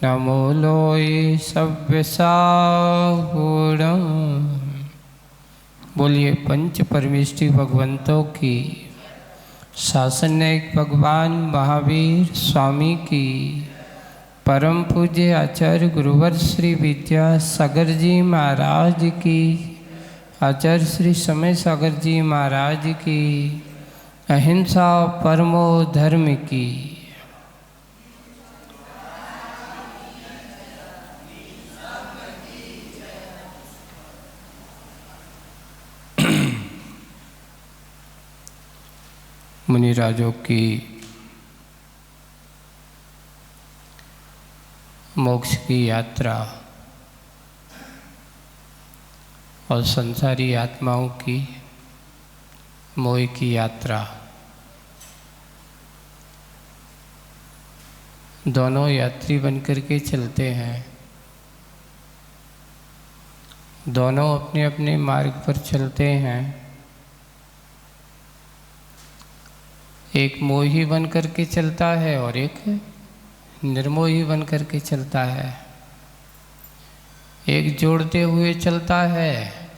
नमो लोई सव्य साहुणम। बोलिए पंच परमेष्टि भगवंतों की, शासनिक भगवान महावीर स्वामी की, परम पूज्य आचार्य गुरुवर श्री विद्या सागर जी महाराज की, आचार्य श्री समय सागर जी महाराज की, अहिंसा परमो धर्म की। मुनिराजों की मोक्ष की यात्रा और संसारी आत्माओं की मोह की यात्रा, दोनों यात्री बनकर के चलते हैं। दोनों अपने अपने मार्ग पर चलते हैं। एक मोही बन करके चलता है और एक निर्मोही बन करके चलता है। एक जोड़ते हुए चलता है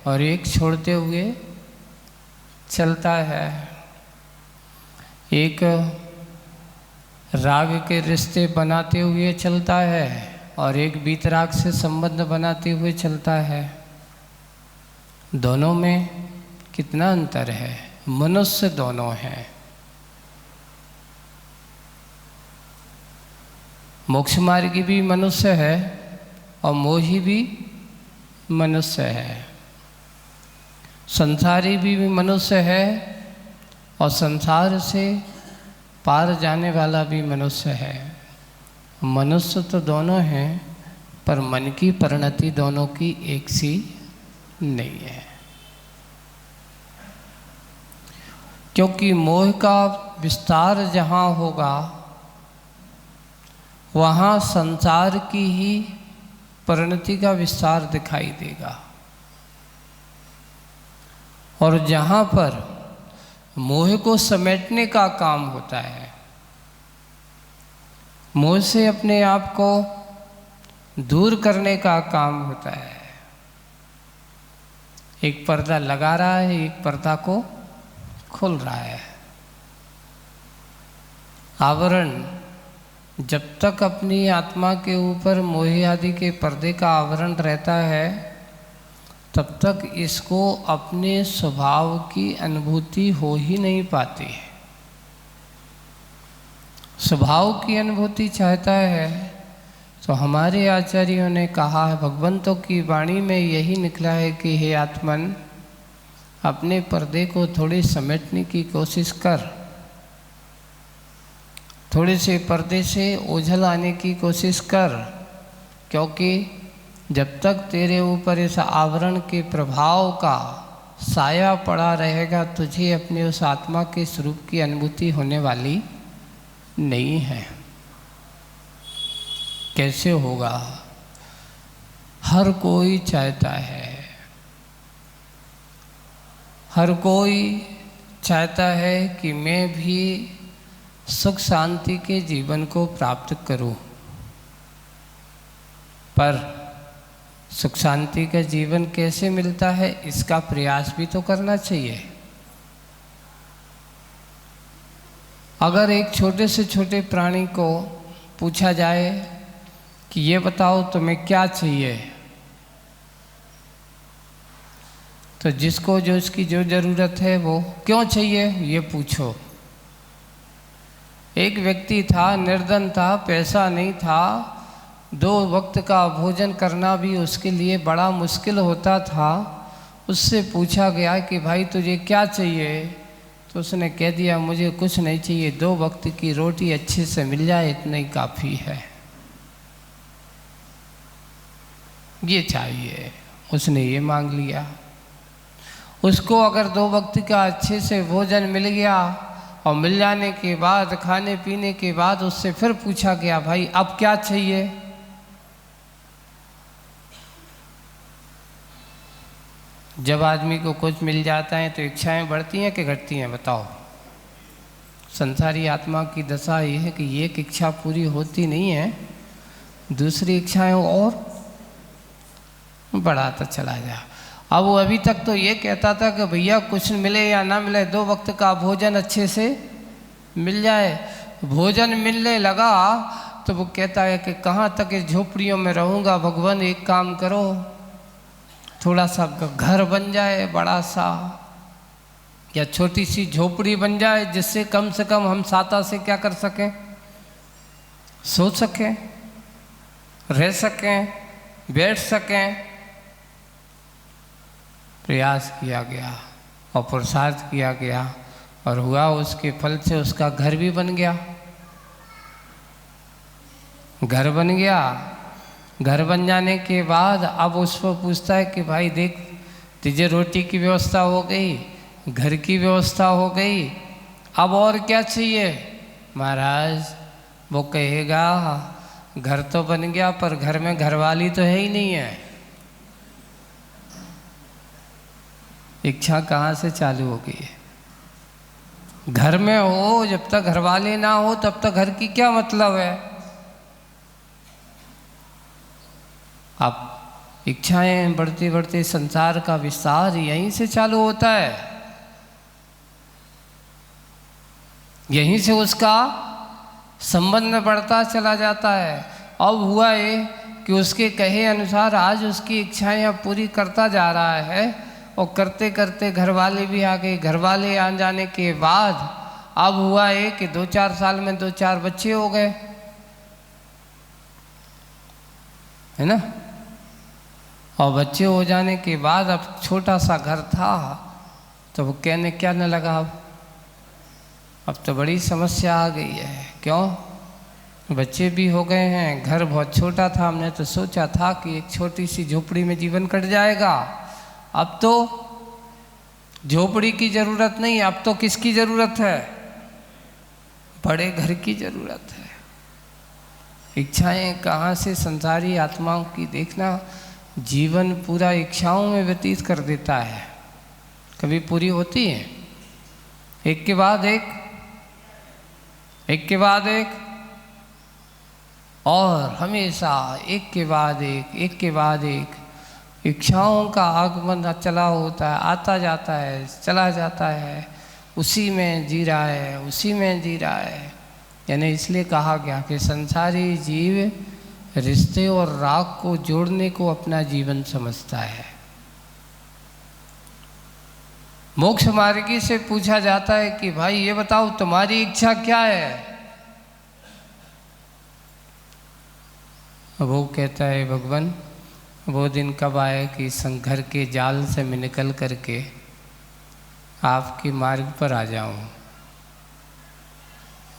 और एक छोड़ते हुए चलता है। एक राग के रिश्ते बनाते हुए चलता है और एक बीतराग से संबंध बनाते हुए चलता है। दोनों में कितना अंतर है। मनुष्य दोनों हैं। मोक्ष मार्गी भी मनुष्य है और मोही भी मनुष्य है। संसारी भी मनुष्य है और संसार से पार जाने वाला भी मनुष्य है। मनुष्य तो दोनों हैं, पर मन की परिणति दोनों की एक सी नहीं है। क्योंकि मोह का विस्तार जहाँ होगा वहाँ संसार की ही परिणति का विस्तार दिखाई देगा। और जहाँ पर मोह को समेटने का काम होता है, मोह से अपने आप को दूर करने का काम होता है, एक पर्दा लगा रहा है, एक पर्दा को खोल रहा है। आवरण जब तक अपनी आत्मा के ऊपर मोह आदि के पर्दे का आवरण रहता है, तब तक इसको अपने स्वभाव की अनुभूति हो ही नहीं पाती। स्वभाव की अनुभूति चाहता है तो हमारे आचार्यों ने कहा है, भगवंतों की वाणी में यही निकला है कि हे आत्मन, अपने पर्दे को थोड़ी समेटने की कोशिश कर, थोड़े से पर्दे से ओझल आने की कोशिश कर। क्योंकि जब तक तेरे ऊपर इस आवरण के प्रभाव का साया पड़ा रहेगा, तुझे अपने उस आत्मा के स्वरूप की अनुभूति होने वाली नहीं है। कैसे होगा? हर कोई चाहता है, हर कोई चाहता है कि मैं भी सुख शांति के जीवन को प्राप्त करूं, पर सुख शांति का जीवन कैसे मिलता है, इसका प्रयास भी तो करना चाहिए। अगर एक छोटे से छोटे प्राणी को पूछा जाए कि ये बताओ तुम्हें क्या चाहिए, तो जिसको जो उसकी जो ज़रूरत है वो क्यों चाहिए ये पूछो। एक व्यक्ति था, निर्धन था, पैसा नहीं था, 2 वक्त का भोजन करना भी उसके लिए बड़ा मुश्किल होता था। उससे पूछा गया कि भाई तुझे क्या चाहिए, तो उसने कह दिया मुझे कुछ नहीं चाहिए, 2 वक्त की रोटी अच्छे से मिल जाए इतना ही काफ़ी है, ये चाहिए। उसने ये मांग लिया। उसको अगर 2 वक्त का अच्छे से भोजन मिल गया और मिल जाने के बाद, खाने पीने के बाद उससे फिर पूछा गया भाई अब क्या चाहिए, जब आदमी को कुछ मिल जाता है तो इच्छाएं बढ़ती हैं कि घटती हैं, बताओ। संसारी आत्मा की दशा ये है कि एक इच्छा पूरी होती नहीं है दूसरी इच्छाएं और बढ़ाता चला जा। अब वो अभी तक तो ये कहता था कि भैया कुछ मिले या ना मिले, 2 वक्त का भोजन अच्छे से मिल जाए। भोजन मिलने लगा तो वो कहता है कि कहाँ तक इस झोपड़ियों में रहूँगा भगवान, एक काम करो, थोड़ा सा घर बन जाए बड़ा सा, या छोटी सी झोपड़ी बन जाए, जिससे कम से कम हम साता से क्या कर सकें, सो सकें, रह सकें, बैठ सकें। प्रयास किया गया और पुरुषार्थ किया गया और हुआ, उसके फल से उसका घर भी बन गया। घर बन गया, घर बन जाने के बाद अब उसको पूछता है कि भाई देख, तुझे रोटी की व्यवस्था हो गई, घर की व्यवस्था हो गई, अब और क्या चाहिए। महाराज वो कहेगा घर तो बन गया पर घर में घरवाली तो है ही नहीं है। इच्छा कहाँ से चालू हो गई है। घर में हो, जब तक घरवाले ना हो तब तक घर की क्या मतलब है। अब इच्छाएं बढ़ते बढ़ते संसार का विस्तार यहीं से चालू होता है, यहीं से उसका संबंध बढ़ता चला जाता है। अब हुआ ये कि उसके कहे अनुसार आज उसकी इच्छाएं अब पूरी करता जा रहा है और करते करते घरवाले भी आ गए। घरवाले आ जाने के बाद अब हुआ ये कि 2-4 साल में 2-4 बच्चे हो गए, है ना। और बच्चे हो जाने के बाद अब छोटा सा घर था तो वो कहने क्या न लगा, अब तो बड़ी समस्या आ गई है। क्यों, बच्चे भी हो गए हैं, घर बहुत छोटा था, हमने तो सोचा था कि एक छोटी सी झोपड़ी में जीवन कट जाएगा। अब तो झोपड़ी की जरूरत नहीं, अब तो किसकी जरूरत है, बड़े घर की जरूरत है। इच्छाएं कहाँ से संसारी आत्माओं की, देखना जीवन पूरा इच्छाओं में व्यतीत कर देता है, कभी पूरी होती है, एक के बाद एक, एक के बाद एक, और हमेशा एक के बाद एक, एक के बाद एक इच्छाओं का आगमन चला होता है, आता जाता है, चला जाता है, उसी में जी रहा है, उसी में जी रहा है। यानी इसलिए कहा गया कि संसारी जीव रिश्ते और राग को जोड़ने को अपना जीवन समझता है। मोक्ष मार्गी से पूछा जाता है कि भाई ये बताओ तुम्हारी इच्छा क्या है। वो कहता है भगवान वो दिन कब आए कि संघर्ष के जाल से मैं निकल करके आपके मार्ग पर आ जाऊं,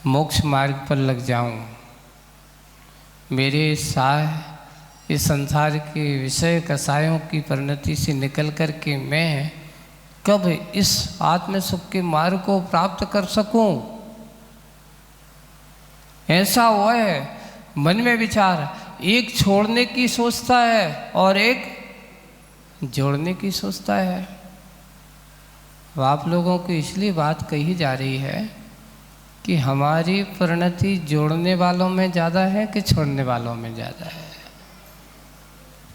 मोक्ष मार्ग पर लग जाऊं। मेरे साय इस संसार के विषय कसायों की परिणति से निकल कर के मैं कब इस आत्म सुख के मार्ग को प्राप्त कर सकूं। ऐसा हुआ है मन में विचार, एक छोड़ने की सोचता है और एक जोड़ने की सोचता है। अब आप लोगों को इसलिए बात कही जा रही है कि हमारी परिणति जोड़ने वालों में ज़्यादा है कि छोड़ने वालों में ज़्यादा है।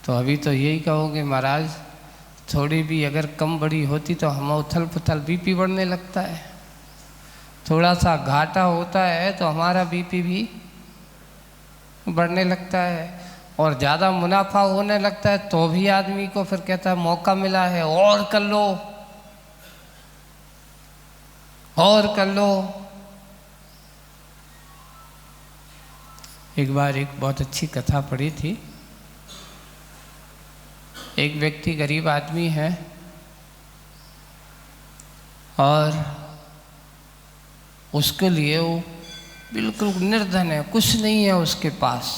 तो अभी तो यही कहोगे महाराज थोड़ी भी अगर कम बड़ी होती तो हम उथल पुथल बीपी बढ़ने लगता है, थोड़ा सा घाटा होता है तो हमारा बीपी भी बढ़ने लगता है, और ज़्यादा मुनाफा होने लगता है तो भी आदमी को फिर कहता है मौका मिला है और कर लो, और कर लो। एक बार एक बहुत अच्छी कथा पढ़ी थी। एक व्यक्ति गरीब आदमी है और उसके लिए वो बिल्कुल निर्धन है, कुछ नहीं है उसके पास।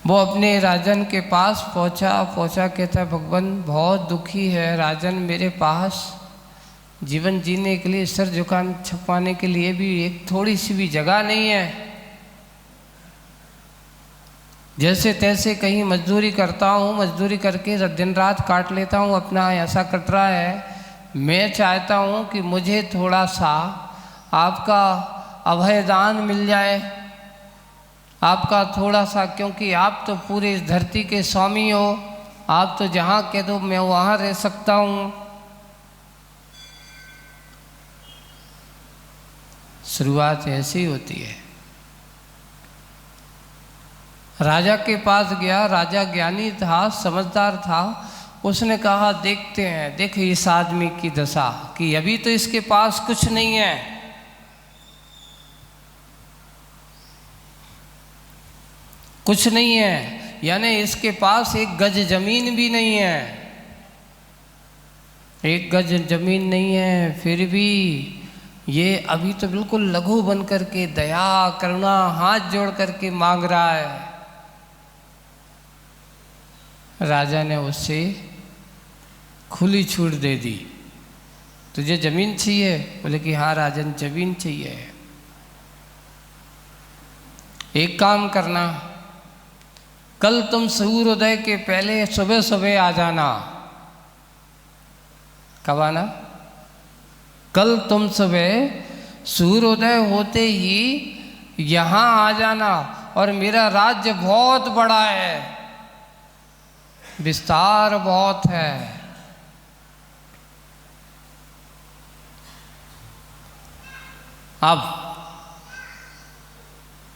वो अपने राजन के पास पहुंचा कहता है भगवान बहुत दुखी है राजन, मेरे पास जीवन जीने के लिए सर झुकाने छुपाने के लिए भी एक थोड़ी सी भी जगह नहीं है। जैसे तैसे कहीं मजदूरी करता हूँ, मजदूरी करके दिन रात काट लेता हूँ, अपना ऐसा कट रहा है। मैं चाहता हूँ कि मुझे थोड़ा सा आपका अभयदान मिल जाए आपका थोड़ा सा, क्योंकि आप तो पूरे इस धरती के स्वामी हो, आप तो जहाँ कह दो मैं वहाँ रह सकता हूँ। शुरुआत ऐसी होती है। राजा के पास गया, राजा ज्ञानी था, समझदार था। उसने कहा देखते हैं, देख इस आदमी की दशा कि अभी तो इसके पास कुछ नहीं है, कुछ नहीं है, यानी इसके पास एक गज जमीन भी नहीं है, एक गज जमीन नहीं है, फिर भी ये अभी तो बिल्कुल लघु बन करके दया करुणा हाथ जोड़ करके मांग रहा है। राजा ने उससे खुली छूट दे दी, तुझे जमीन चाहिए? बोले कि हाँ राजन जमीन चाहिए। एक काम करना, कल तुम सूर्योदय के पहले सुबह सुबह आ जाना। कब आना? कल तुम सुबह सूर्योदय होते ही यहाँ आ जाना, और मेरा राज्य बहुत बड़ा है, विस्तार बहुत है। अब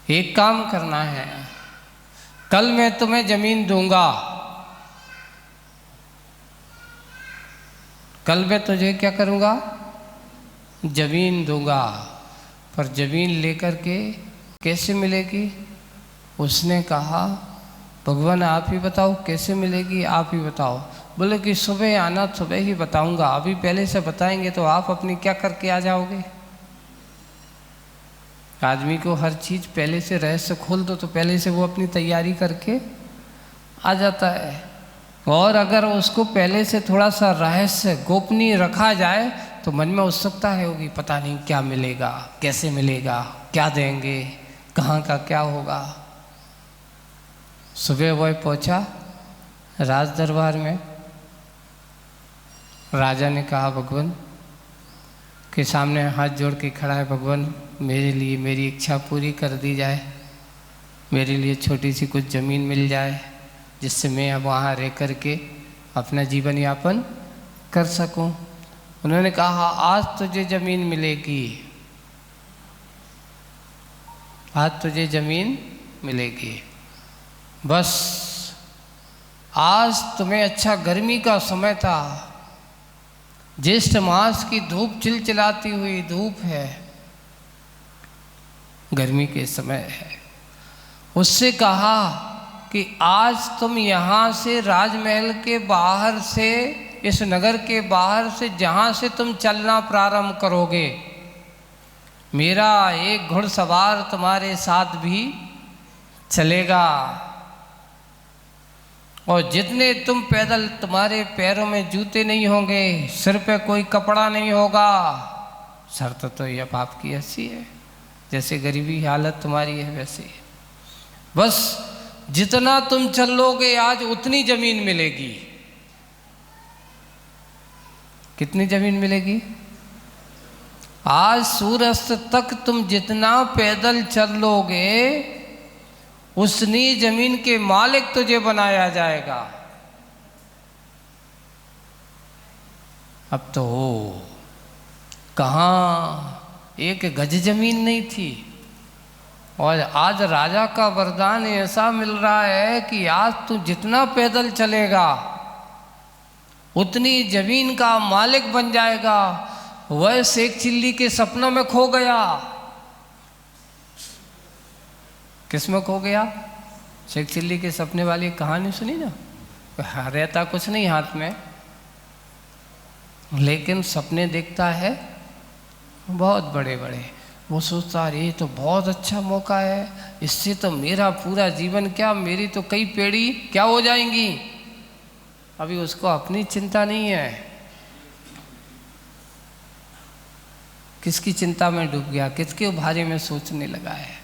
एक काम करना है, कल मैं तुम्हें जमीन दूंगा, कल मैं तुझे क्या करूंगा? जमीन दूंगा। पर जमीन लेकर के कैसे मिलेगी? उसने कहा भगवान आप ही बताओ कैसे मिलेगी, आप ही बताओ। बोले कि सुबह आना, सुबह ही बताऊंगा, अभी पहले से बताएंगे तो आप अपनी क्या करके आ जाओगे। आदमी को हर चीज़ पहले से रहस्य खोल दो तो पहले से वो अपनी तैयारी करके आ जाता है, और अगर उसको पहले से थोड़ा सा रहस्य गोपनीय रखा जाए तो मन में उत्सुकता है होगी, पता नहीं क्या मिलेगा, कैसे मिलेगा, क्या देंगे, कहाँ का क्या होगा। सुबह वह पहुंचा राज दरबार में। राजा ने कहा भगवान के सामने हाथ जोड़ के खड़ा है, भगवान मेरे लिए मेरी इच्छा पूरी कर दी जाए, मेरे लिए छोटी सी कुछ ज़मीन मिल जाए जिससे मैं अब वहाँ रह कर के अपना जीवन यापन कर सकूं। उन्होंने कहा आज तुझे ज़मीन मिलेगी, आज तुझे ज़मीन मिलेगी, बस आज तुम्हें अच्छा गर्मी का समय था, ज्येष्ठ मास की धूप चिलचिलाती हुई धूप है, गर्मी के समय है। उससे कहा कि आज तुम यहाँ से राजमहल के बाहर से, इस नगर के बाहर से जहाँ से तुम चलना प्रारंभ करोगे, मेरा एक घुड़सवार तुम्हारे साथ भी चलेगा, और जितने तुम पैदल, तुम्हारे पैरों में जूते नहीं होंगे, सिर पे कोई कपड़ा नहीं होगा। शर्त तो यह बाप की ऐसी है, जैसे गरीबी हालत तुम्हारी है वैसे, बस जितना तुम चलोगे आज उतनी जमीन मिलेगी। कितनी जमीन मिलेगी? आज सूर्यास्त तक तुम जितना पैदल चलोगे उतनी जमीन के मालिक तुझे बनाया जाएगा। अब तो कहाँ एक गज जमीन नहीं थी, और आज राजा का वरदान ऐसा मिल रहा है कि आज तू जितना पैदल चलेगा उतनी जमीन का मालिक बन जाएगा। वह शेख चिल्ली के सपनों में खो गया। किस में खो गया? शेख चिल्ली के सपने वाली कहानी सुनी ना, रहता कुछ नहीं हाथ में, लेकिन सपने देखता है बहुत बड़े बड़े। वो सोचता है ये तो बहुत अच्छा मौका है, इससे तो मेरा पूरा जीवन क्या, मेरी तो कई पीढ़ी क्या हो जाएंगी। अभी उसको अपनी चिंता नहीं है, किसकी चिंता में डूब गया, किसके बारे में सोचने लगा है।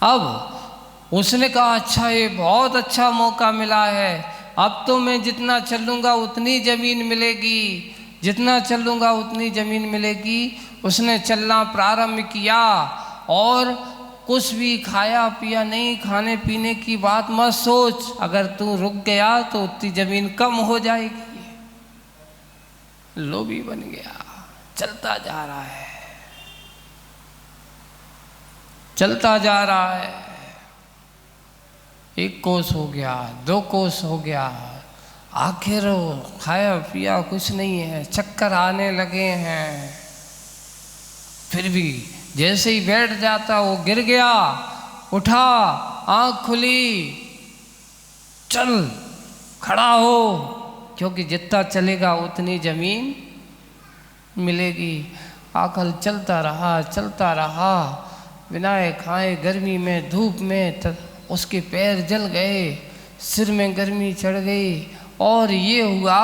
अब उसने कहा अच्छा ये बहुत अच्छा मौका मिला है, अब तो मैं जितना चलूँगा उतनी ज़मीन मिलेगी, जितना चलूँगा उतनी ज़मीन मिलेगी। उसने चलना प्रारंभ किया और कुछ भी खाया पिया नहीं, खाने पीने की बात मत सोच, अगर तू रुक गया तो उतनी जमीन कम हो जाएगी। लोभी बन गया, चलता जा रहा है, चलता जा रहा है। 1 कोस हो गया, 2 कोस हो गया, आखिर खाया पिया कुछ नहीं है, चक्कर आने लगे हैं। फिर भी जैसे ही बैठ जाता वो गिर गया, उठा, आँख खुली, चल खड़ा हो, क्योंकि जितना चलेगा उतनी जमीन मिलेगी। आकल चलता रहा, चलता रहा, बिना खाए गर्मी में धूप में उसके पैर जल गए, सिर में गर्मी चढ़ गई, और ये हुआ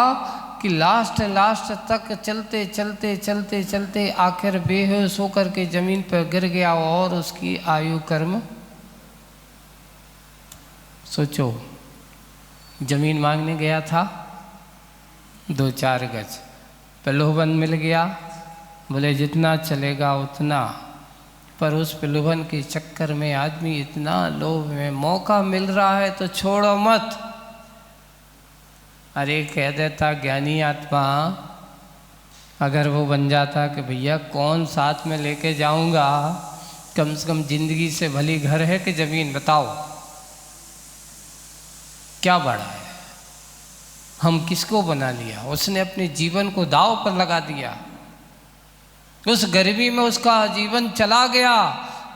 कि लास्ट तक चलते चलते चलते चलते आखिर बेहोश होकर के जमीन पर गिर गया और उसकी आयु कर्म। सोचो, जमीन मांगने गया था 2-4 गज, प्रलोभन मिल गया, बोले जितना चलेगा उतना, पर उस प्रलोभन के चक्कर में आदमी इतना लोभ में, मौका मिल रहा है तो छोड़ो मत। अरे कह देता ज्ञानी आत्मा, अगर वो बन जाता कि भैया कौन साथ में लेके जाऊंगा, कम से कम जिंदगी से भली घर है कि जमीन, बताओ क्या बड़ा है। हम किसको बना लिया, उसने अपने जीवन को दांव पर लगा दिया। उस गर्मी में उसका जीवन चला गया,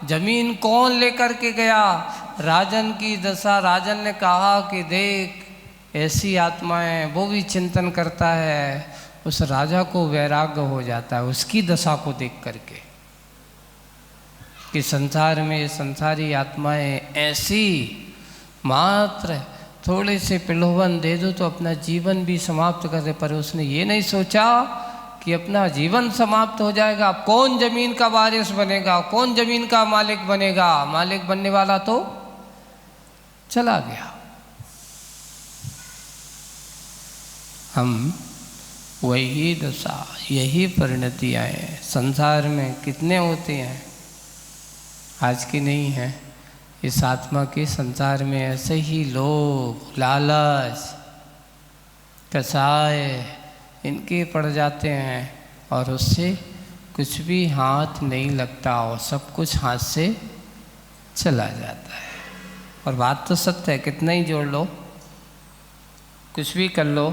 जमीन कौन लेकर के गया। राजन की दशा, राजन ने कहा कि देख ऐसी आत्माएं, वो भी चिंतन करता है। उस राजा को वैराग्य हो जाता है उसकी दशा को देख करके कि संसार में संसारी आत्माएं ऐसी, मात्र थोड़े से प्रलोभन दे दो तो अपना जीवन भी समाप्त कर दे। पर उसने ये नहीं सोचा कि अपना जीवन समाप्त हो जाएगा, कौन जमीन का वारिस बनेगा, कौन जमीन का मालिक बनेगा। मालिक बनने वाला तो चला गया। हम वही दशा, यही परिणतियाँ हैं संसार में। कितने होते हैं, आज की नहीं है, इस आत्मा के संसार में ऐसे ही लोग, लालच, कसाय इनके पड़ जाते हैं और उससे कुछ भी हाथ नहीं लगता और सब कुछ हाथ से चला जाता है। और बात तो सत्य है, कितना ही जोड़ लो, कुछ भी कर लो,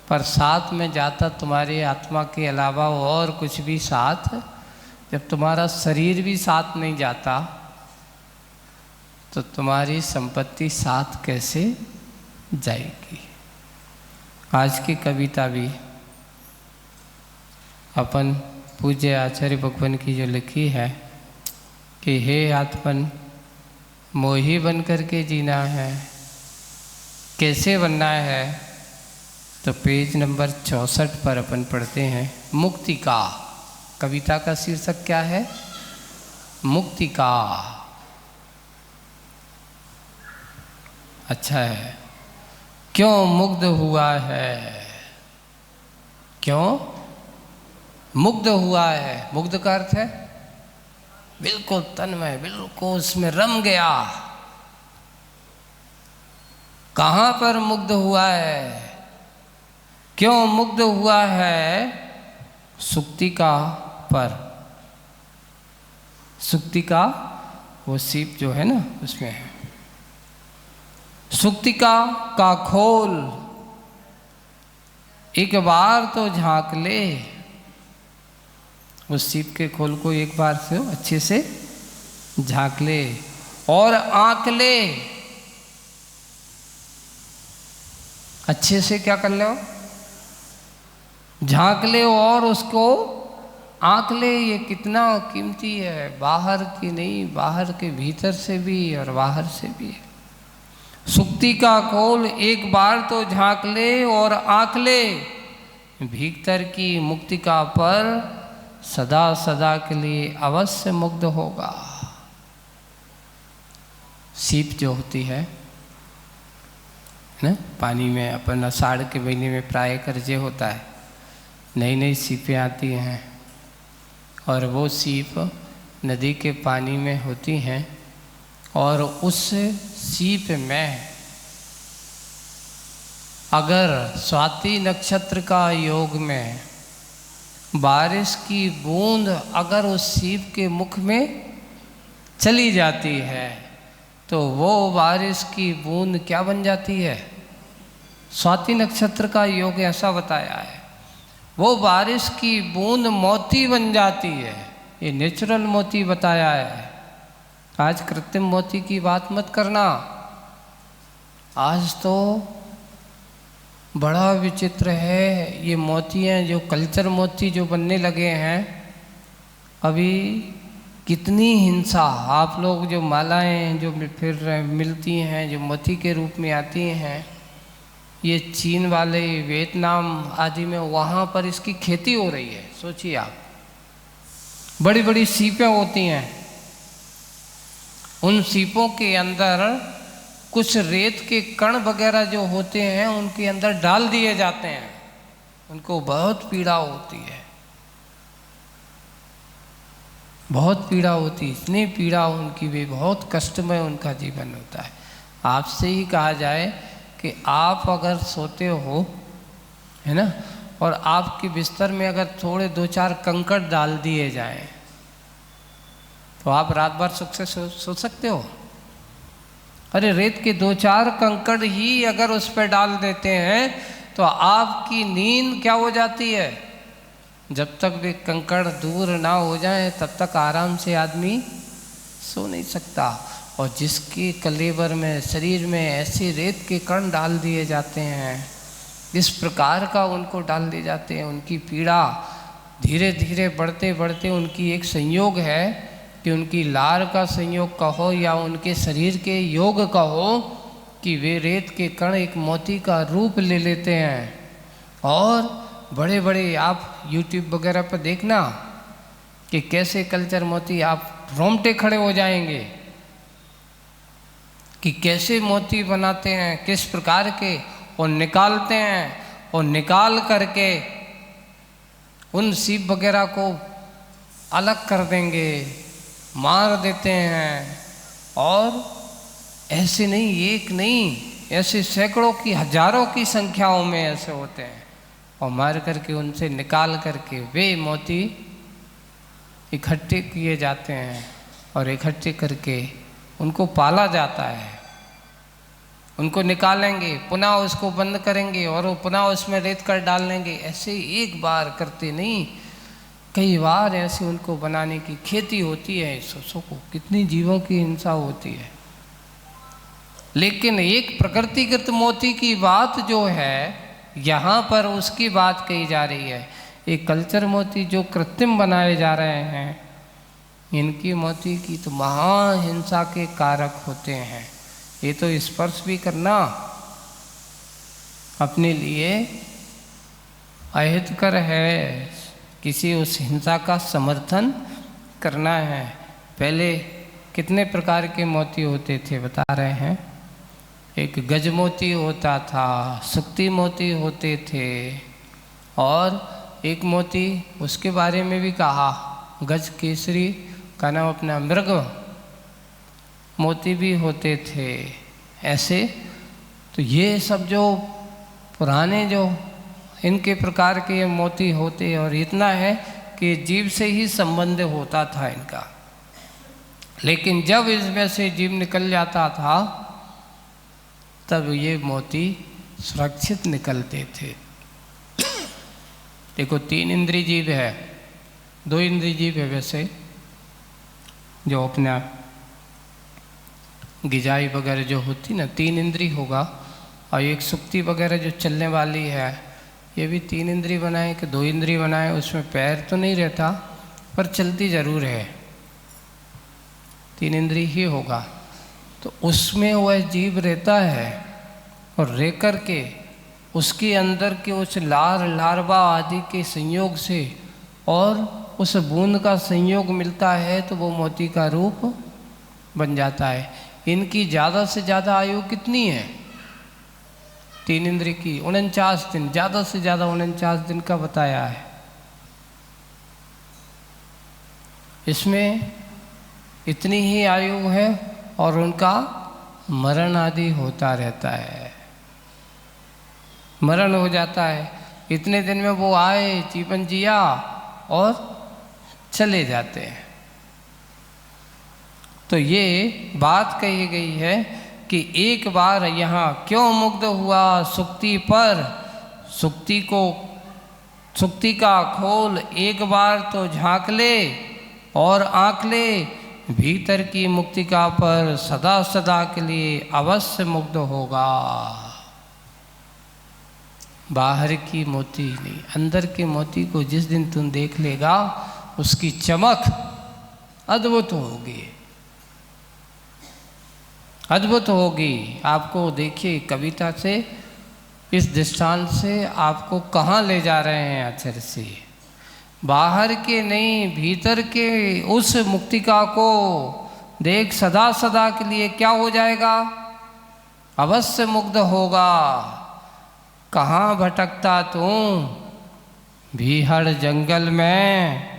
पर साथ में जाता तुम्हारी आत्मा के अलावा और कुछ भी साथ। जब तुम्हारा शरीर भी साथ नहीं जाता तो तुम्हारी संपत्ति साथ कैसे जाएगी। आज की कविता भी अपन पूज्य आचार्य भगवान की जो लिखी है कि हे आत्मन मोही बन करके जीना है, कैसे बनना है, तो पेज नंबर 64 पर अपन पढ़ते हैं मुक्ति का। कविता का शीर्षक क्या है, मुक्ति का। अच्छा है, क्यों मुग्ध हुआ है, क्यों मुग्ध हुआ है। मुग्ध का अर्थ है बिल्कुल तन्मय, बिल्कुल उसमें रम गया। कहाँ पर मुग्ध हुआ है, क्यों मुग्ध हुआ है, सुक्तिका पर। सुक्तिका वो सीप जो है ना उसमें है। सुक्तिका का खोल एक बार तो झांक ले, उस सीप के खोल को एक बार से अच्छे से झांक ले और आंक ले। अच्छे से क्या कर लो, झांक ले और उसको आंक ले। ये कितना कीमती है, बाहर की नहीं, बाहर के भीतर से भी और बाहर से भी। सुक्ति का खोल एक बार तो झांक ले और आंक ले, भीतर की मुक्तिका पर सदा सदा के लिए अवश्य मुग्ध होगा। सीप जो होती है ना पानी में, अपन आषाढ़ के महीने में प्राय करजे होता है, नई नई सीपें आती हैं और वो सीप नदी के पानी में होती हैं और उस सीप में अगर स्वाति नक्षत्र का योग में बारिश की बूंद अगर उस सीप के मुख में चली जाती है तो वो बारिश की बूंद क्या बन जाती है? स्वाति नक्षत्र का योग ऐसा बताया है, वो बारिश की बूंद मोती बन जाती है। ये नेचुरल मोती बताया है। आज कृत्रिम मोती की बात मत करना। आज तो बड़ा विचित्र है ये मोती हैं, जो कल्चर मोती जो बनने लगे हैं। अभी कितनी हिंसा, आप लोग जो मालाएं जो फिर मिलती हैं जो मोती के रूप में आती हैं, ये चीन वाले वियतनाम आदि में वहाँ पर इसकी खेती हो रही है। सोचिए आप, बड़ी बड़ी सीपें होती हैं, उन सीपों के अंदर कुछ रेत के कण वगैरह जो होते हैं उनके अंदर डाल दिए जाते हैं। उनको बहुत पीड़ा होती है, बहुत पीड़ा होती है, इतनी पीड़ा उनकी भी, बहुत कष्टमय उनका जीवन होता है। आपसे ही कहा जाए कि आप अगर सोते हो, है ना, और आपके बिस्तर में अगर थोड़े 2-4 कंकड़ डाल दिए जाएं तो आप रात भर सुख से सो सकते हो? अरे रेत के 2-4 कंकड़ ही अगर उस पर डाल देते हैं तो आपकी नींद क्या हो जाती है? जब तक वे कंकड़ दूर ना हो जाए तब तक आराम से आदमी सो नहीं सकता। और जिसके कलेवर में, शरीर में ऐसे रेत के कण डाल दिए जाते हैं, इस प्रकार का उनको डाल दिए जाते हैं, उनकी पीड़ा धीरे धीरे बढ़ते बढ़ते उनकी एक संयोग है कि उनकी लार का संयोग कहो या उनके शरीर के योग कहो कि वे रेत के कण एक मोती का रूप ले लेते हैं। और बड़े बड़े आप यूट्यूब वगैरह पर देखना कि कैसे कल्चर मोती, आप रोंगटे खड़े हो जाएंगे कि कैसे मोती बनाते हैं, किस प्रकार के, और निकालते हैं, और निकाल करके उन सीप वगैरह को अलग कर देंगे, मार देते हैं। और ऐसे नहीं, एक नहीं, ऐसे सैकड़ों की, हजारों की संख्याओं में ऐसे होते हैं, और मार करके उनसे निकाल करके वे मोती इकट्ठे किए जाते हैं और इकट्ठे करके उनको पाला जाता है। उनको निकालेंगे, पुनः उसको बंद करेंगे और वो पुनः उसमें रेत कर डाल लेंगे। ऐसे एक बार करते नहीं, कई बार ऐसे उनको बनाने की खेती होती है। सोचो को कितनी जीवों की हिंसा होती है। लेकिन एक प्रकृतिगत मोती की बात जो है यहाँ पर उसकी बात कही जा रही है। एक कल्चर मोती जो कृत्रिम बनाए जा रहे हैं, इनकी मोती की तो महाहिंसा के कारक होते हैं। ये तो स्पर्श भी करना अपने लिए अहितकर है, किसी उस हिंसा का समर्थन करना है। पहले कितने प्रकार के मोती होते थे बता रहे हैं। एक गज मोती होता था, सुक्ति मोती होते थे, और एक मोती उसके बारे में भी कहा, गज केसरी का नाम अपना मृग मोती भी होते थे। ऐसे तो ये सब जो पुराने जो इनके प्रकार के मोती होते, और इतना है कि जीव से ही संबंध होता था इनका। लेकिन जब इसमें से जीव निकल जाता था तब ये मोती सुरक्षित निकलते थे। देखो 3 इंद्रिय जीव है, 2 इंद्रिय जीव है वैसे, जो अपना गिजाई वगैरह जो होती ना, 3 इंद्रिय होगा, और एक सुक्ति वगैरह जो चलने वाली है, ये भी 3 इंद्रिय बनाए कि 2 इंद्रिय बनाए। उसमें पैर तो नहीं रहता पर चलती ज़रूर है, 3 इंद्रिय ही होगा। तो उसमें वह जीव रहता है, और रह कर के उसके अंदर के उस लार्वा आदि के संयोग से और उस बूंद का संयोग मिलता है तो वो मोती का रूप बन जाता है। इनकी ज़्यादा से ज़्यादा आयु कितनी है? 3 इंद्रिय की 49 दिन, ज़्यादा से ज़्यादा 49 दिन का बताया है। इसमें इतनी ही आयु है और उनका मरण आदि होता रहता है, मरण हो जाता है। इतने दिन में वो आए, जीवन जिया और चले जाते हैं। तो ये बात कही गई है कि एक बार यहाँ क्यों मुग्ध हुआ सुक्ति पर, सुक्ति का खोल एक बार तो झांक ले और आँख ले, भीतर की मुक्तिका पर सदा सदा के लिए अवश्य मुग्ध होगा। बाहर की मोती नहीं, अंदर के मोती को जिस दिन तुम देख लेगा उसकी चमक अद्भुत होगी, अद्भुत होगी। आपको देखिए कविता से, इस दृष्टांत से आपको कहाँ ले जा रहे हैं आचार्य से। बाहर के नहीं, भीतर के उस मुक्तिका को देख, सदा सदा के लिए क्या हो जाएगा, अवश्य मुग्ध होगा। कहाँ भटकता तू भीहड़ जंगल में,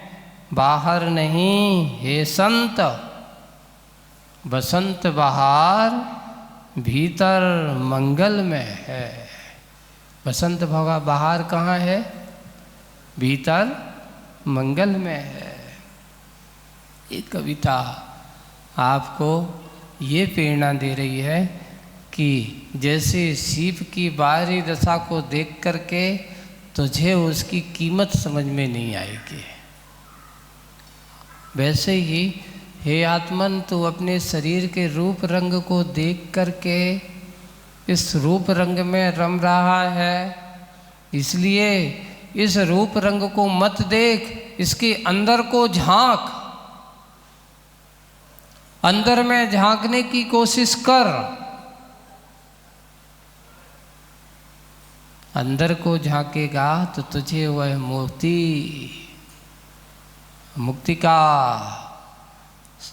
बाहर नहीं हे संत, बसंत बहार भीतर मंगल में है। बसंत बहार कहाँ है, भीतर मंगल में है। ये कविता आपको ये प्रेरणा दे रही है कि जैसे सीप की बाहरी दशा को देख करके तुझे उसकी कीमत समझ में नहीं आएगी, वैसे ही हे आत्मन तू अपने शरीर के रूप रंग को देख करके इस रूप रंग में रम रहा है। इसलिए इस रूप रंग को मत देख, इसके अंदर को झांक, अंदर में झांकने की कोशिश कर। अंदर को झांकेगा तो तुझे वह मुक्ति का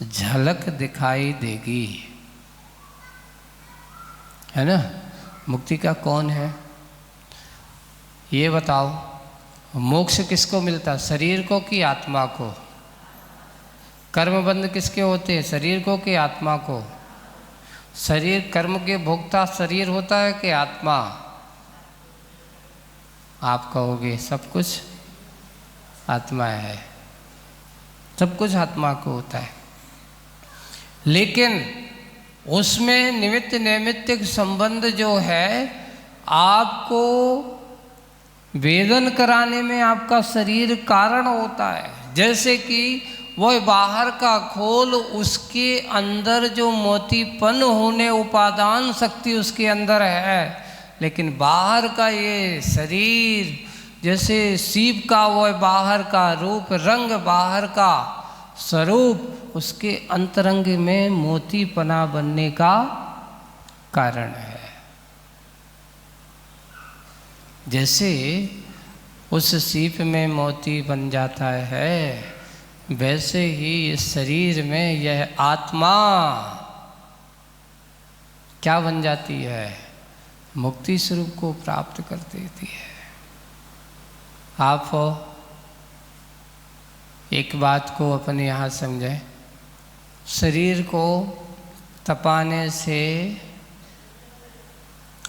झलक दिखाई देगी, है ना। मुक्ति का कौन है ये बताओ। मोक्ष किसको मिलता, शरीर को कि आत्मा को। कर्मबंध किसके होते हैं, शरीर को कि आत्मा को। शरीर कर्म के भोक्ता शरीर होता है कि आत्मा। आप कहोगे सब कुछ आत्मा है, सब कुछ आत्मा को होता है, लेकिन उसमें निमित्त नैमित्तिक संबंध जो है आपको वेदन कराने में आपका शरीर कारण होता है। जैसे कि वह बाहर का खोल, उसके अंदर जो मोतीपन होने उपादान शक्ति उसके अंदर है, लेकिन बाहर का ये शरीर जैसे सीप का वह बाहर का रूप रंग, बाहर का स्वरूप उसके अंतरंग में मोतीपना बनने का कारण है। जैसे उस सीप में मोती बन जाता है, वैसे ही इस शरीर में यह आत्मा क्या बन जाती है, मुक्ति स्वरूप को प्राप्त कर देती है। आप एक बात को अपने यहाँ समझें, शरीर को तपाने से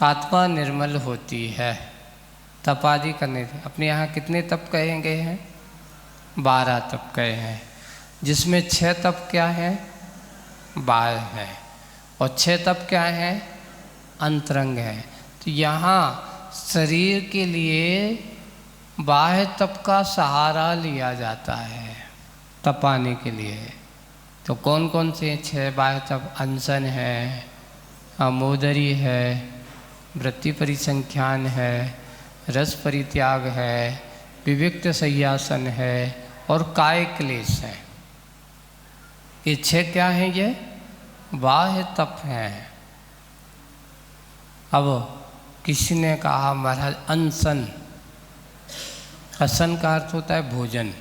आत्मा निर्मल होती है। तपादि करने से अपने यहाँ कितने तप कहे गए हैं, 12 तप कहे हैं, जिसमें 6 तप क्या हैं, बाह्य हैं, और 6 तप क्या हैं, अंतरंग हैं। तो यहाँ शरीर के लिए बाह्य तप का सहारा लिया जाता है तपाने के लिए। तो कौन कौन से 6 बाह्य तप, अनशन है, आमोदरी है, वृत्ति परिसंख्यान है, रस परित्याग है, विविक्त सय्यासन है और काय क्लेश है। ये 6 क्या हैं, ये बाह्य तप हैं। अब किसी ने कहा महाराज अनशन, असन का अर्थ होता है भोजन,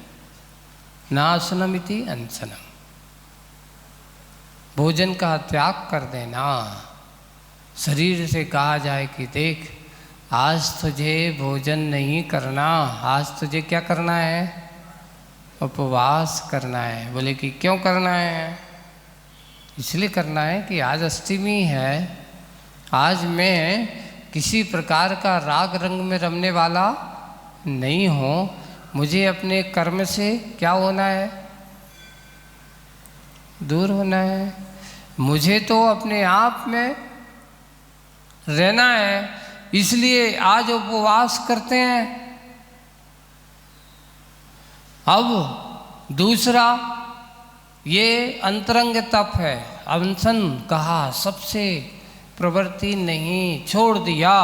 नाशनम इति अनशनम, भोजन का त्याग कर देना। शरीर से कहा जाए कि देख आज तुझे भोजन नहीं करना, आज तुझे क्या करना है, उपवास करना है। बोले कि क्यों करना है? इसलिए करना है कि आज अष्टमी है, आज मैं किसी प्रकार का राग रंग में रमने वाला नहीं हूँ। मुझे अपने कर्म से क्या होना है? दूर होना है। मुझे तो अपने आप में रहना है, इसलिए आज उपवास करते हैं। अब दूसरा ये अंतरंग तप है। अनशन कहा, सबसे प्रवृत्ति नहीं, छोड़ दिया।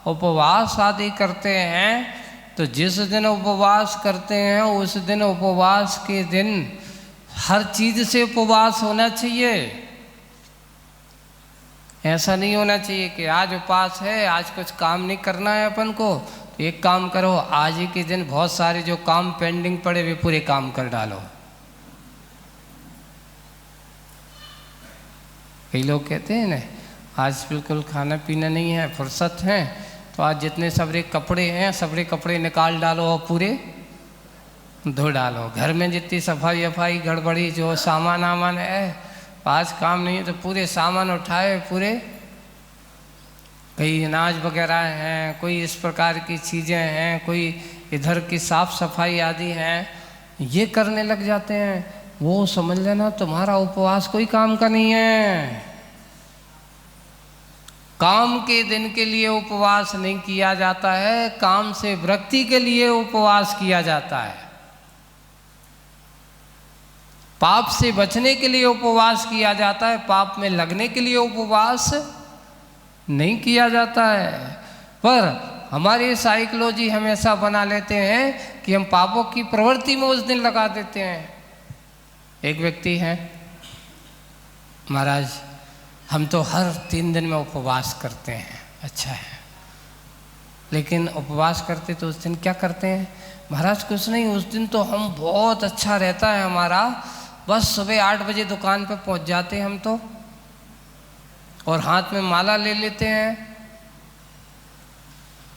उपवास आदि करते हैं तो जिस दिन उपवास करते हैं उस दिन उपवास के दिन हर चीज से उपवास होना चाहिए। ऐसा नहीं होना चाहिए कि आज उपवास है, आज कुछ काम नहीं करना है अपन को, तो एक काम करो, आज ही के दिन बहुत सारे जो काम पेंडिंग पड़े वे पूरे काम कर डालो। कई लोग कहते हैं ना, आज बिल्कुल खाना पीना नहीं है, फुर्सत है, तो आज जितने सबरे कपड़े हैं सबरे कपड़े निकाल डालो और पूरे धो डालो। घर में जितनी सफाई वफाई गड़बड़ी जो सामान आमान है, आज काम नहीं है तो पूरे सामान उठाए, पूरे कई अनाज वगैरह हैं, कोई इस प्रकार की चीज़ें हैं, कोई इधर की साफ सफाई आदि हैं, ये करने लग जाते हैं। वो समझ लेना तुम्हारा उपवास कोई काम का नहीं है। काम के दिन के लिए उपवास नहीं किया जाता है, काम से विरक्ति के लिए उपवास किया जाता है। पाप से बचने के लिए उपवास किया जाता है, पाप में लगने के लिए उपवास नहीं किया जाता है। पर हमारी साइकोलॉजी हमेशा बना लेते हैं कि हम पापों की प्रवृत्ति में उस दिन लगा देते हैं। एक व्यक्ति है, महाराज हम तो हर 3 दिन में उपवास करते हैं। अच्छा है, लेकिन उपवास करते तो उस दिन क्या करते हैं? महाराज कुछ नहीं, उस दिन तो हम बहुत अच्छा रहता है हमारा, बस सुबह 8 बजे दुकान पे पहुंच जाते हैं हम तो, और हाथ में माला ले लेते हैं,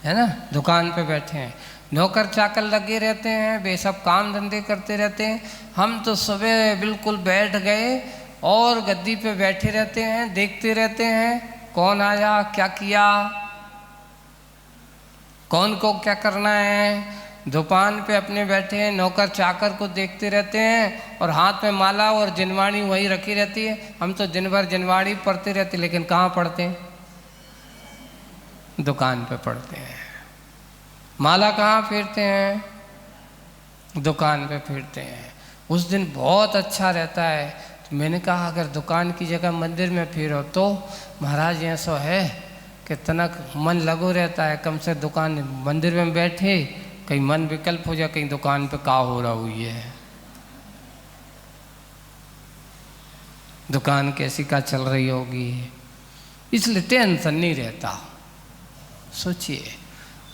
है ना, दुकान पे बैठे हैं, नौकर चाकर लगे रहते हैं, वे सब काम धंधे करते रहते हैं। हम तो सुबह बिल्कुल बैठ गए और गद्दी पे बैठे रहते हैं, देखते रहते हैं कौन आया, क्या किया, कौन को क्या करना है। दुकान पे अपने बैठे हैं, नौकर चाकर को देखते रहते हैं और हाथ में माला और जिनवाणी वही रखी रहती है। हम तो दिन भर जिनवाणी पढ़ते रहते, लेकिन कहाँ पढ़ते हैं? दुकान पे पढ़ते हैं। माला कहाँ फेरते हैं? दुकान पे फेरते हैं। उस दिन बहुत अच्छा रहता है। तो मैंने कहा अगर दुकान की जगह मंदिर में फेरो तो महाराज ऐसा है कितना मन लगो रहता है। कम से दुकान मंदिर में बैठे, कहीं मन विकल्प हो जाए, कहीं दुकान पे का हो रहा हुई है, दुकान कैसी का चल रही होगी, इसलिए टेंशन नहीं रहता। सोचिए,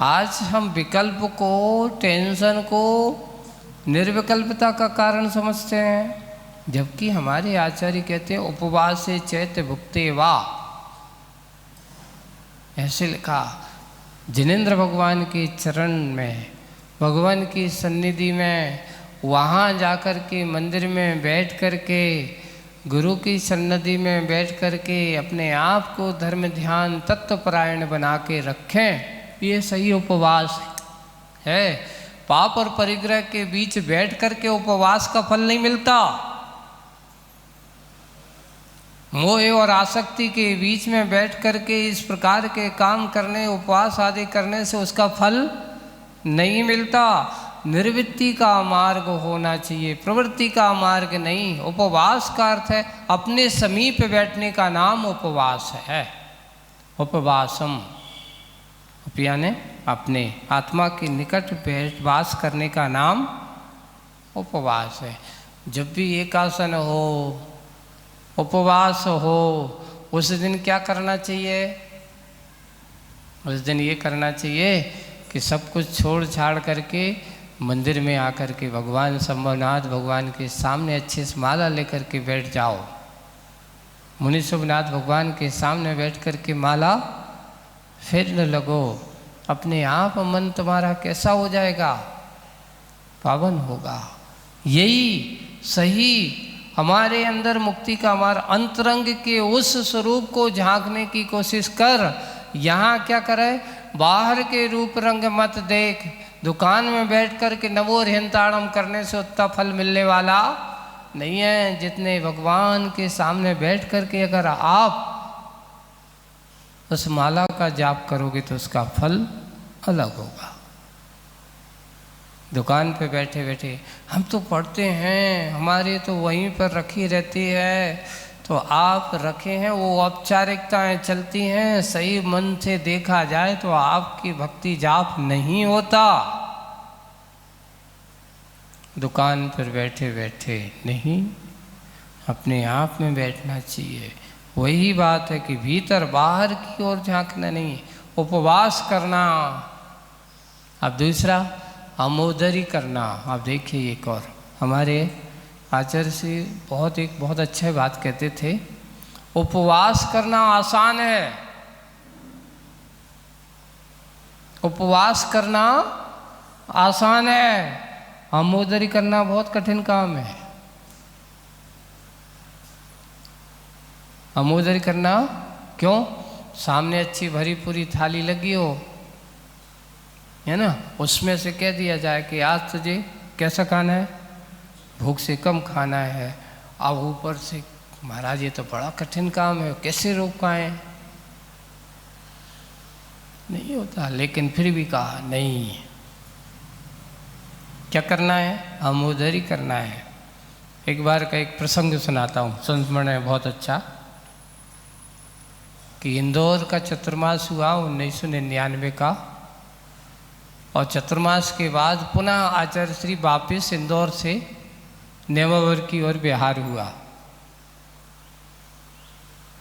आज हम विकल्प को, टेंशन को निर्विकल्पता का कारण समझते हैं, जबकि हमारे आचार्य कहते हैं उपवास से चैत्य भुक्ते वा। ऐसे लिखा, जिनेंद्र भगवान के चरण में, भगवान की सन्निधि में, वहाँ जाकर के मंदिर में बैठ कर के, गुरु की सन्निधि में बैठ कर के अपने आप को धर्म ध्यान तत्वपरायण बना के रखें, ये सही उपवास है। पाप और परिग्रह के बीच बैठ कर के उपवास का फल नहीं मिलता। मोह और आसक्ति के बीच में बैठ कर के इस प्रकार के काम करने, उपवास आदि करने से उसका फल नहीं मिलता। निर्वृत्ति का मार्ग होना चाहिए, प्रवृत्ति का मार्ग नहीं। उपवास का अर्थ है अपने समीप बैठने का नाम उपवास है। उपवासम यानी अपने आत्मा के निकट बैठ वास करने का नाम उपवास है। जब भी एकासन हो, उपवास हो, उस दिन क्या करना चाहिए? उस दिन ये करना चाहिए कि सब कुछ छोड़ छाड़ करके मंदिर में आकर के भगवान शंभुनाथ भगवान के सामने अच्छे से माला लेकर के बैठ जाओ। मुनि शुभनाथ भगवान के सामने बैठ कर के माला फेरने लगो। अपने आप मन तुम्हारा कैसा हो जाएगा? पावन होगा। यही सही हमारे अंदर मुक्ति का, हमारा अंतरंग के उस स्वरूप को झांकने की कोशिश कर। यहाँ क्या करे, बाहर के रूप रंग मत देख। दुकान में बैठ कर के नवो हृंताड़म करने से उतना फल मिलने वाला नहीं है जितने भगवान के सामने बैठ कर के अगर आप उस माला का जाप करोगे तो उसका फल अलग होगा। दुकान पे बैठे बैठे हम तो पढ़ते हैं, हमारे तो वहीं पर रखी रहती है, तो आप रखे हैं, वो औपचारिकताएं चलती हैं। सही मन से देखा जाए तो आपकी भक्ति जाप नहीं होता। दुकान पर बैठे बैठे नहीं, अपने आप में बैठना चाहिए। वही बात है कि भीतर बाहर की ओर झांकना नहीं, उपवास करना। अब दूसरा आमोदरी करना। आप देखिए एक और हमारे आचार्य से बहुत अच्छी बात कहते थे, उपवास करना आसान है, उपवास करना आसान है, आमोदरी करना बहुत कठिन काम है। आमोदरी करना क्यों? सामने अच्छी भरी पूरी थाली लगी हो, है ना, उसमें से कह दिया जाए कि आज तुझे कैसा खाना है, भूख से कम खाना है। अब ऊपर से महाराज ये तो बड़ा कठिन काम है, कैसे रोक पाए, नहीं होता। लेकिन फिर भी कहा नहीं, क्या करना है, आमोदरी करना है। एक बार का एक प्रसंग सुनाता हूँ, संस्मरण है बहुत अच्छा, कि इंदौर का चतुर्मास हुआ 1999 का, और चतुर्मास के बाद पुनः आचार्य श्री वापिस इंदौर से नेमावर की ओर बिहार हुआ,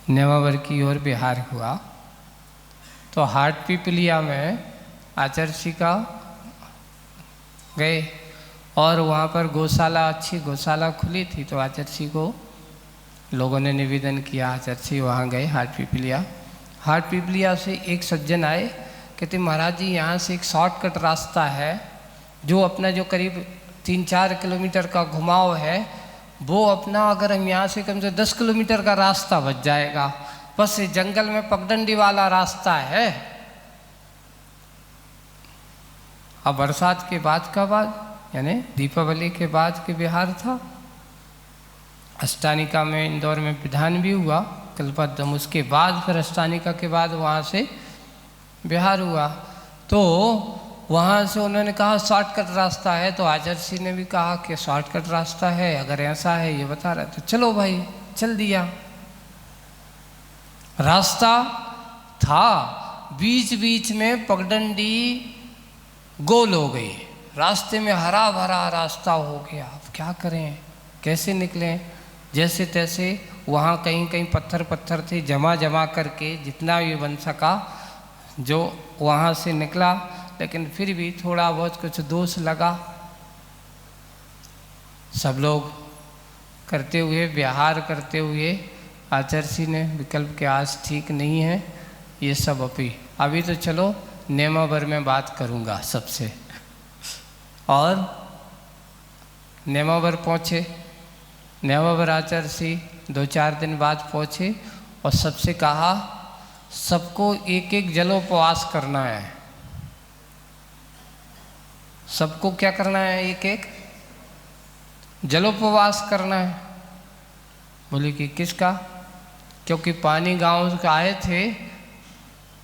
नेमावर की ओर बिहार हुआ। तो हाट पिपलिया में आचार्य श्री का गए, और वहाँ पर गौशाला, अच्छी गौशाला खुली थी, तो आचार्य श्री को लोगों ने निवेदन किया, आचार्य श्री वहाँ गए हाट पिपलिया। हाट पिपलिया से एक सज्जन आए, कहते महाराज जी यहाँ से एक शॉर्टकट रास्ता है, जो अपना जो करीब 3-4 किलोमीटर का घुमाव है, वो अपना अगर हम यहाँ से कम से 10 किलोमीटर का रास्ता बच जाएगा। बस ये जंगल में पगडंडी वाला रास्ता है। अब बरसात के बाद का बाद, यानी दीपावली के बाद के बिहार था। अष्टानिका में इंदौर में विधान भी हुआ कल्पद्दम, उसके बाद फिर अष्टानिका के बाद वहाँ से बिहार हुआ। तो वहाँ से उन्होंने कहा शॉर्टकट रास्ता है, तो आचार्य जी ने भी कहा कि शॉर्टकट रास्ता है, अगर ऐसा है ये बता रहे तो चलो भाई, चल दिया। रास्ता था, बीच बीच में पगडंडी गोल हो गई, रास्ते में हरा भरा रास्ता हो गया। अब क्या करें, कैसे निकलें? जैसे तैसे वहाँ कहीं कहीं पत्थर थे, जमा करके जितना भी बन सका जो वहाँ से निकला, लेकिन फिर भी थोड़ा बहुत कुछ दोष लगा। सब लोग करते हुए, विहार करते हुए, आचार्य जी ने विकल्प के आज ठीक नहीं है ये सब, अभी तो चलो नेमावर में बात करूँगा सबसे। और नेमावर पहुँचे, नेमावर आचार्य जी 2-4 दिन बाद पहुँचे, और सबसे कहा सबको एक एक जलोपवास करना है। सबको क्या करना है? एक एक जलोपवास करना है। बोले कि किसका? क्योंकि पानी गांव से आए थे,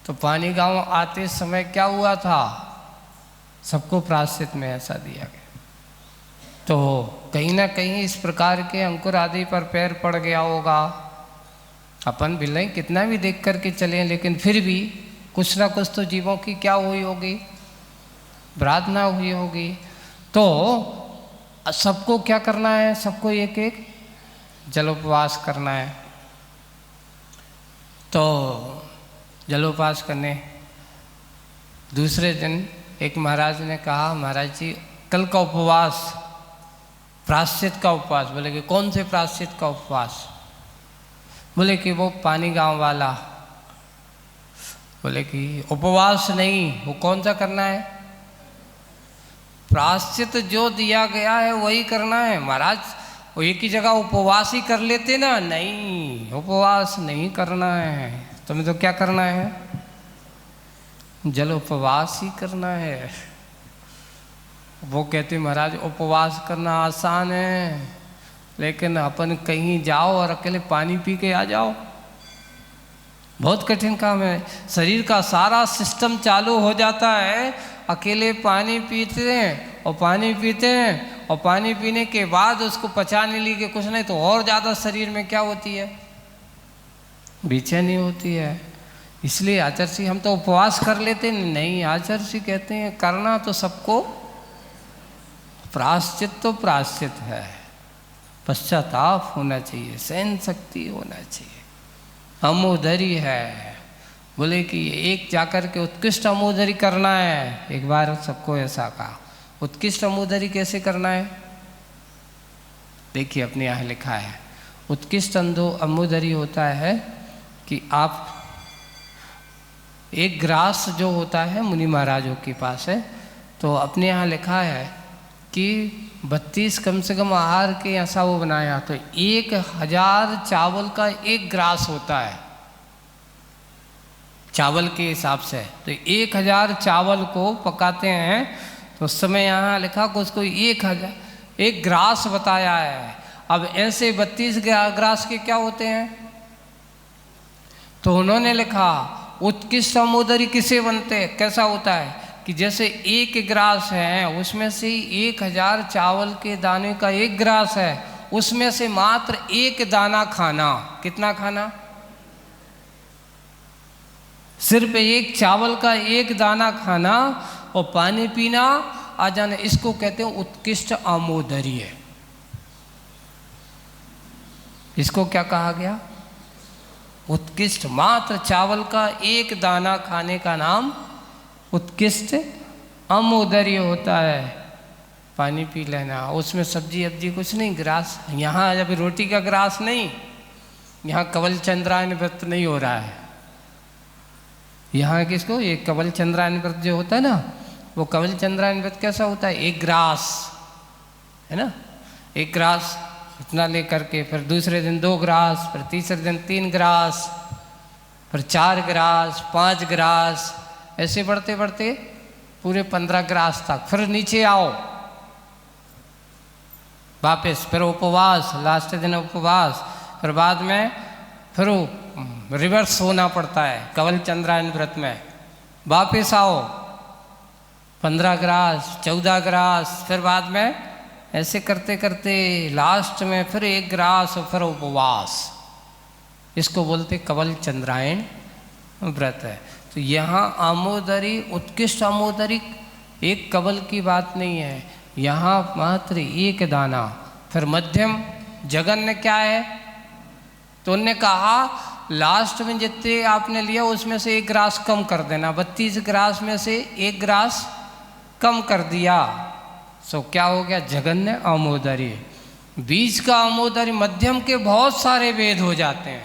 तो पानी गांव आते समय क्या हुआ था, सबको प्रायश्चित में ऐसा दिया गया। तो कहीं ना कहीं इस प्रकार के अंकुर आदि पर पैर पड़ गया होगा। अपन भी नहीं कितना भी देख करके चलें, लेकिन फिर भी कुछ ना कुछ तो जीवों की क्या हुई होगी, प्रार्थना हुई होगी। तो सबको क्या करना है? सबको एक एक जलोपवास करना है। तो जलोपवास करने दूसरे दिन एक महाराज ने कहा, महाराज जी कल का उपवास, प्रायश्चित का उपवास। बोले कि कौन से प्रायश्चित का उपवास? बोले कि वो पानी गांव वाला। बोले कि उपवास नहीं, वो कौन सा करना है? प्रायश्चित जो दिया गया है वही करना है। महाराज वो एक ही जगह उपवास ही कर लेते ना, नहीं, उपवास नहीं करना है। तुम्हें तो क्या करना है? जल उपवास ही करना है। वो कहते महाराज उपवास करना आसान है, लेकिन अपन कहीं जाओ और अकेले पानी पी के आ जाओ, बहुत कठिन काम है। शरीर का सारा सिस्टम चालू हो जाता है, अकेले पानी पीते हैं और पानी पीते हैं और पानी पीने के बाद उसको पचाने लिए कुछ नहीं तो और ज़्यादा शरीर में क्या होती है? बेचैनी होती है। इसलिए आचार्य हम तो उपवास कर लेते नहीं, आचार्य कहते हैं करना तो सबको, प्रायश्चित तो प्रायश्चित है, पश्चाताप होना चाहिए, सहन शक्ति होना चाहिए, अमोदरी है। बोले कि एक जाकर के उत्कृष्ट अमोदरी करना है। एक बार सबको ऐसा कहा, उत्कृष्ट अमोदरी कैसे करना है? देखिए अपने यहाँ लिखा है, उत्कृष्ट अमोदरी होता है कि आप एक ग्रास जो होता है मुनि महाराजों के पास है, तो अपने यहाँ लिखा है कि 32 कम से कम आहार के ऐसा वो बनाया, तो 1000 चावल का एक ग्रास होता है चावल के हिसाब से। तो 1000 चावल को पकाते हैं, तो उस समय यहाँ लिखा कि उसको 1 ग्रास बताया है। अब ऐसे 32 ग्रास के क्या होते हैं? तो उन्होंने लिखा उत्कृष्ट अमोदरी किसे बनते, कैसा होता है कि जैसे 1 ग्रास है उसमें से 1000 चावल के दाने का 1 ग्रास है, उसमें से मात्र 1 दाना खाना। कितना खाना? सिर्फ 1 चावल का 1 दाना खाना और पानी पीना आ जाने, इसको कहते हैं उत्कृष्ट आमोदरी है। इसको क्या कहा गया? उत्कृष्ट। मात्र चावल का 1 दाना खाने का नाम उत्कृष्ट आमोदरी होता है। पानी पी लेना, उसमें सब्जी अब्जी कुछ नहीं, ग्रास। यहाँ जब रोटी का ग्रास नहीं, यहाँ कवल चंद्रायन व्रत नहीं हो रहा है। यहाँ किसको? ये कवल चंद्रायन व्रत जो होता है ना, वो कवल चंद्रायन व्रत कैसा होता है? 1 ग्रास है ना, 1 ग्रास इतना ले करके, फिर दूसरे दिन 2 ग्रास, फिर तीसरे दिन 3 ग्रास, फिर 4 ग्रास, 5 ग्रास, ऐसे बढ़ते बढ़ते पूरे 15 ग्रास तक। फिर नीचे आओ वापस, फिर उपवास, लास्ट दिन उपवास, फिर बाद में फिर रिवर्स होना पड़ता है कवल चंद्रायन व्रत में। वापस आओ 15 ग्रास, 14 ग्रास, फिर बाद में ऐसे करते करते लास्ट में फिर 1 ग्रास और फिर उपवास। इसको बोलते कवल चंद्रायन व्रत है। तो यहाँ आमोदरी, उत्कृष्ट आमोदरी एक कवल की बात नहीं है, यहाँ मात्र 1 दाना। फिर मध्यम जघन्य क्या है? तो उन्होंने कहा लास्ट में जितने आपने लिया उसमें से 1 ग्रास कम कर देना। 32 ग्रास में से 1 ग्रास कम कर दिया, सो क्या हो गया? जघन्य आमोदरी। बीच का आमोदरी, मध्यम के बहुत सारे भेद हो जाते हैं,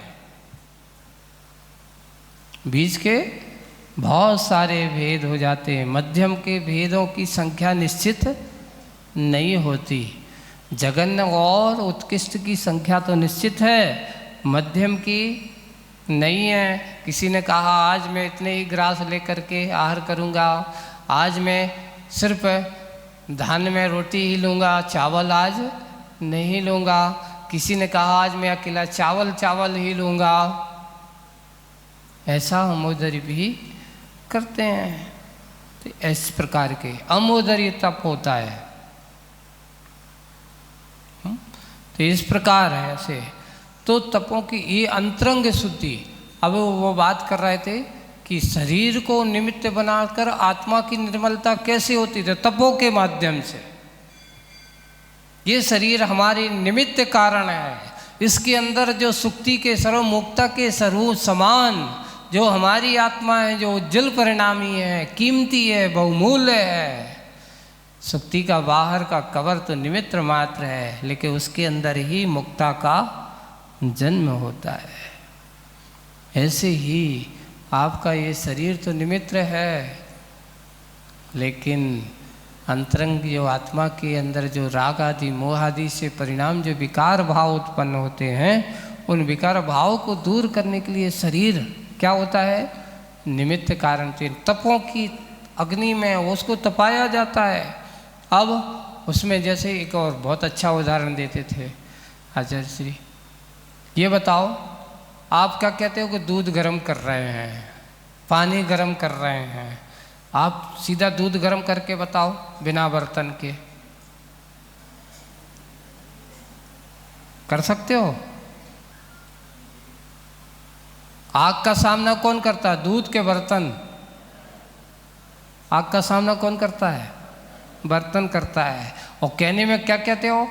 बीच के बहुत सारे भेद हो जाते हैं। मध्यम के भेदों की संख्या निश्चित नहीं होती। जघन्य और उत्कृष्ट की संख्या तो निश्चित है, मध्यम की नहीं है। किसी ने कहा आज मैं इतने ही ग्रास लेकर के आहार करूँगा, आज मैं सिर्फ धान में रोटी ही लूँगा, चावल आज नहीं लूँगा। किसी ने कहा आज मैं अकेला चावल ही लूँगा। ऐसा आमोदरी भी करते हैं। तो इस प्रकार के आमोदरी तप होता है। तो इस प्रकार है ऐसे। तो तपों की ये अंतरंग शुद्धि। अब वो बात कर रहे थे कि शरीर को निमित्त बनाकर आत्मा की निर्मलता कैसे होती है? तपों के माध्यम से। ये शरीर हमारी निमित्त कारण है। इसके अंदर जो सुक्ति के सर्वमुक्ता के स्वरूप समान जो हमारी आत्मा है, जो उज्जवल परिणामी है, कीमती है, बहुमूल्य है। सुक्ति का बाहर का कवर तो निमित्त मात्र है, लेकिन उसके अंदर ही मुक्ता का जन्म होता है। ऐसे ही आपका ये शरीर तो निमित्त है, लेकिन अंतरंग जो आत्मा के अंदर जो राग आदि मोह आदि से परिणाम जो विकार भाव उत्पन्न होते हैं, उन विकार भाव को दूर करने के लिए शरीर क्या होता है, निमित्त कारण से तपों की अग्नि में उसको तपाया जाता है। अब उसमें जैसे एक और बहुत अच्छा उदाहरण देते थे आचार्य श्री, ये बताओ आप क्या कहते हो कि दूध गर्म कर रहे हैं, पानी गर्म कर रहे हैं, आप सीधा दूध गर्म करके बताओ बिना बर्तन के, कर सकते हो? आग का सामना कौन करता है? दूध के बर्तन। आग का सामना कौन करता है? बर्तन करता है। और कहने में क्या कहते हो?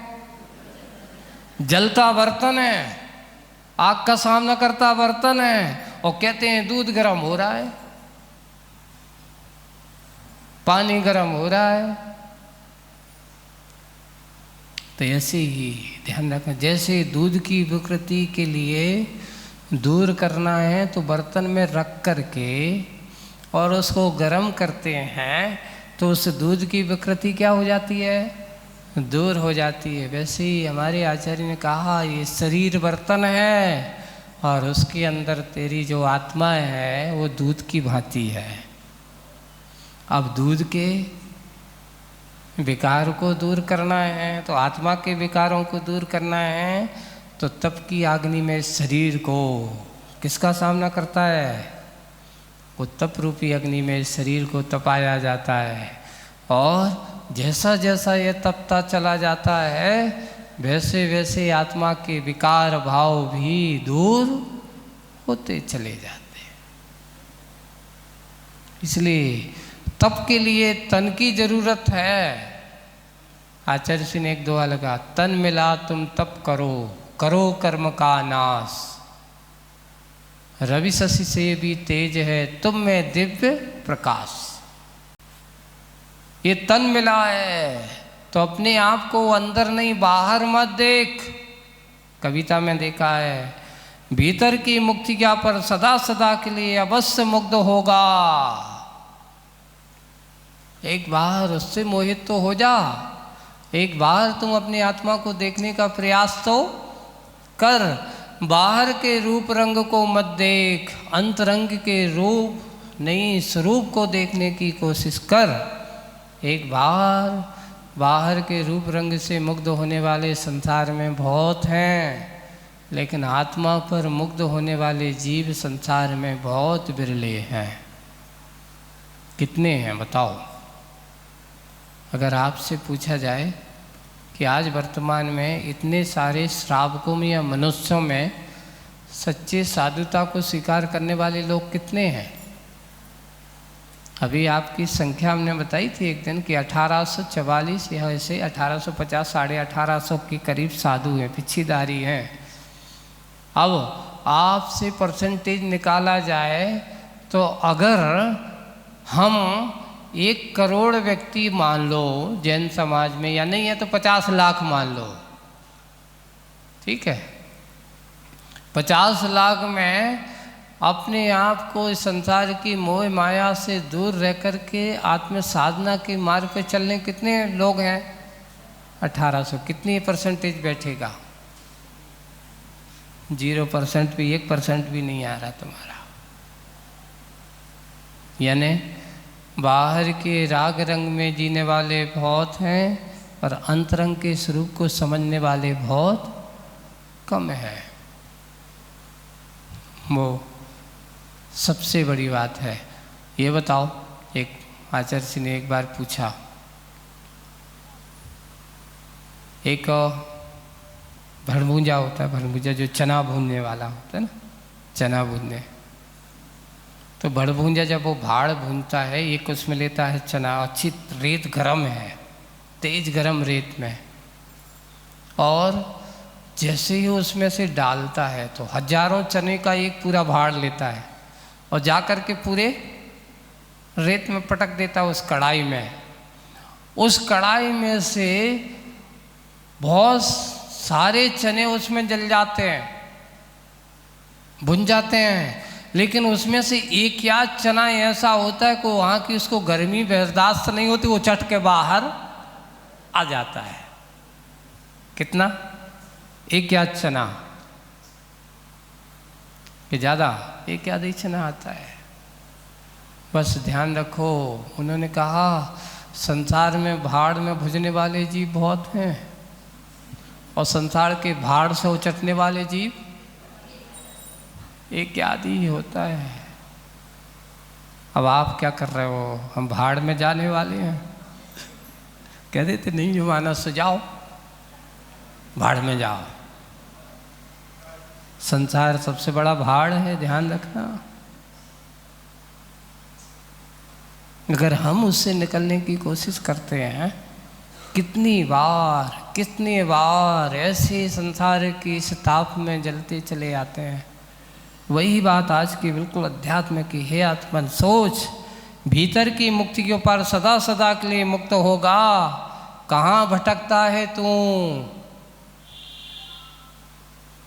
जलता बर्तन है, आग का सामना करता बर्तन है, और कहते हैं दूध गर्म हो रहा है, पानी गर्म हो रहा है। तो ऐसे ही ध्यान रखना, जैसे दूध की विकृति के लिए दूर करना है तो बर्तन में रख करके और उसको गर्म करते हैं, तो उस दूध की विकृति क्या हो जाती है? दूर हो जाती है। वैसे ही हमारे आचार्य ने कहा ये शरीर बर्तन है और उसके अंदर तेरी जो आत्मा है वो दूध की भांति है। अब दूध के विकार को दूर करना है, तो आत्मा के विकारों को दूर करना है, तो तप की अग्नि में शरीर को किसका सामना करता है? वो तप रूपी अग्नि में शरीर को तपाया जाता है। और जैसा जैसा ये तपता चला जाता है, वैसे वैसे आत्मा के विकार भाव भी दूर होते चले जाते हैं। इसलिए तप के लिए तन की जरूरत है। आचार्य जी ने एक दोहा लगा, तन मिला तुम तप करो, करो कर्म का नाश, रवि शशि से भी तेज है तुम में दिव्य प्रकाश। ये तन मिला है तो अपने आप को अंदर नहीं बाहर मत देख। कविता में देखा है, भीतर की मुक्ति क्या पर सदा सदा के लिए अवश्य मुग्ध होगा। एक बार उससे मोहित तो हो जा, एक बार तुम अपनी आत्मा को देखने का प्रयास तो कर। बाहर के रूप रंग को मत देख, अंतरंग के रूप नहीं स्वरूप को देखने की कोशिश कर। एक बार बाहर के रूप रंग से मुग्ध होने वाले संसार में बहुत हैं, लेकिन आत्मा पर मुग्ध होने वाले जीव संसार में बहुत विरले हैं। कितने हैं बताओ? अगर आपसे पूछा जाए कि आज वर्तमान में इतने सारे श्रावकों में या मनुष्यों में सच्चे साधुता को स्वीकार करने वाले लोग कितने हैं? अभी आपकी संख्या हमने बताई थी एक दिन कि 1844 या ऐसे 1850 1850 के करीब साधु हैं, पिछीदारी हैं। अब आपसे परसेंटेज निकाला जाए तो अगर हम 1 करोड़ व्यक्ति मान लो जैन समाज में, या नहीं है तो 50 लाख मान लो, ठीक है, 50 लाख में अपने आप को इस संसार की मोह माया से दूर रह कर के आत्म साधना के मार्ग पे चलने कितने लोग हैं? 1800। कितनी परसेंटेज बैठेगा? 0% भी, 1% भी नहीं आ रहा तुम्हारा। यानी बाहर के राग रंग में जीने वाले बहुत हैं और अंतरंग के स्वरूप को समझने वाले बहुत कम हैं। वो सबसे बड़ी बात है। ये बताओ, एक आचार्य जी ने एक बार पूछा, एक भड़भूंजा होता है, भड़भूंजा जो चना भूनने वाला होता है ना, चना भूनने, तो भड़भूंजा जब वो भाड़ भूनता है, एक उसमें लेता है चना, अच्छी रेत गरम है, तेज गरम रेत में, और जैसे ही उसमें से डालता है तो हजारों चने का एक पूरा भाड़ लेता है और जा कर के पूरे रेत में पटक देता है उस कढ़ाई में। उस कढ़ाई में से बहुत सारे चने उसमें जल जाते हैं, भुन जाते हैं, लेकिन उसमें से एक या चना ऐसा होता है कि वहाँ की उसको गर्मी बर्दाश्त नहीं होती, वो चट के बाहर आ जाता है। कितना? एक या चना कि ज़्यादा? एक या चना आता है। बस ध्यान रखो, उन्होंने कहा संसार में भाड़ में भुजने वाले जीव बहुत हैं और संसार के भाड़ से उचटने वाले जीव एक आदि ही होता है। अब आप क्या कर रहे हो? हम भाड़ में जाने वाले हैं? कह देते नहीं जो मानस जाओ, भाड़ में जाओ। संसार सबसे बड़ा भाड़ है, ध्यान रखना। अगर हम उससे निकलने की कोशिश करते हैं, कितनी बार ऐसे संसार की इस ताप में जलते चले आते हैं। वही बात आज की बिल्कुल अध्यात्म की है। आत्मन सोच, भीतर की मुक्ति के ऊपर सदा सदा के लिए मुक्त होगा। कहाँ भटकता है तू?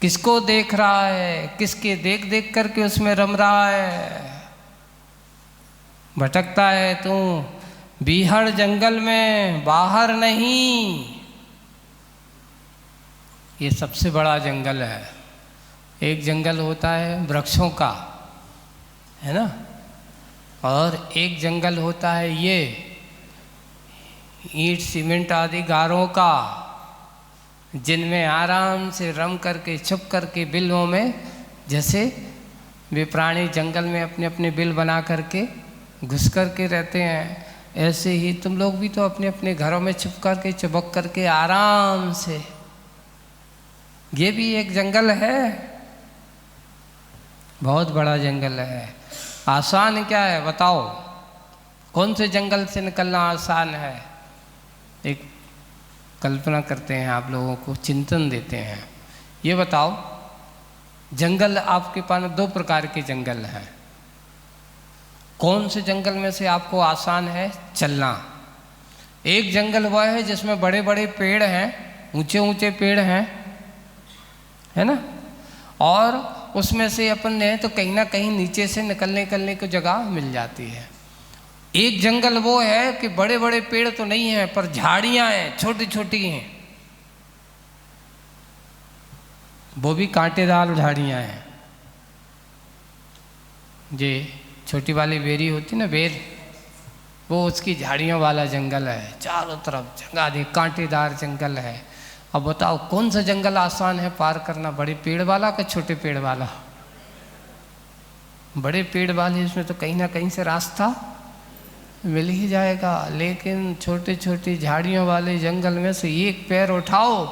किसको देख रहा है? किसके देख देख करके उसमें रम रहा है? भटकता है तू बीहड़ जंगल में, बाहर नहीं। ये सबसे बड़ा जंगल है। एक जंगल होता है वृक्षों का, है ना, और एक जंगल होता है ये ईंट सीमेंट आदि गारों का, जिनमें आराम से रम करके छुप करके बिलों में, जैसे वे प्राणी जंगल में अपने अपने बिल बना करके घुस करके रहते हैं, ऐसे ही तुम लोग भी तो अपने अपने घरों में छुप करके चिपक करके आराम से। ये भी एक जंगल है, बहुत बड़ा जंगल है। आसान क्या है बताओ? कौन से जंगल से निकलना आसान है? एक कल्पना करते हैं, आप लोगों को चिंतन देते हैं। ये बताओ, जंगल आपके पास दो प्रकार के जंगल हैं। कौन से जंगल में से आपको आसान है चलना? एक जंगल वह है जिसमें बड़े बड़े पेड़ हैं, ऊंचे ऊंचे पेड़ हैं, है ना, और उसमें से अपन ने तो कहीं ना कहीं नीचे से निकलने को जगह मिल जाती है। एक जंगल वो है कि बड़े बड़े पेड़ तो नहीं हैं पर झाड़ियां हैं, छोटी छोटी हैं, वो भी कांटेदार झाड़ियां हैं। जी छोटी वाली बेरी होती ना, बेर, वो उसकी झाड़ियों वाला जंगल है। चारों तरफ जंगल, कांटेदार जंगल है। अब बताओ कौन सा जंगल आसान है पार करना, बड़े पेड़ वाला का छोटे पेड़ वाला? बड़े पेड़ वाले इसमें तो कहीं ना कहीं से रास्ता मिल ही जाएगा, लेकिन छोटे छोटे झाड़ियों वाले जंगल में से एक पैर उठाओ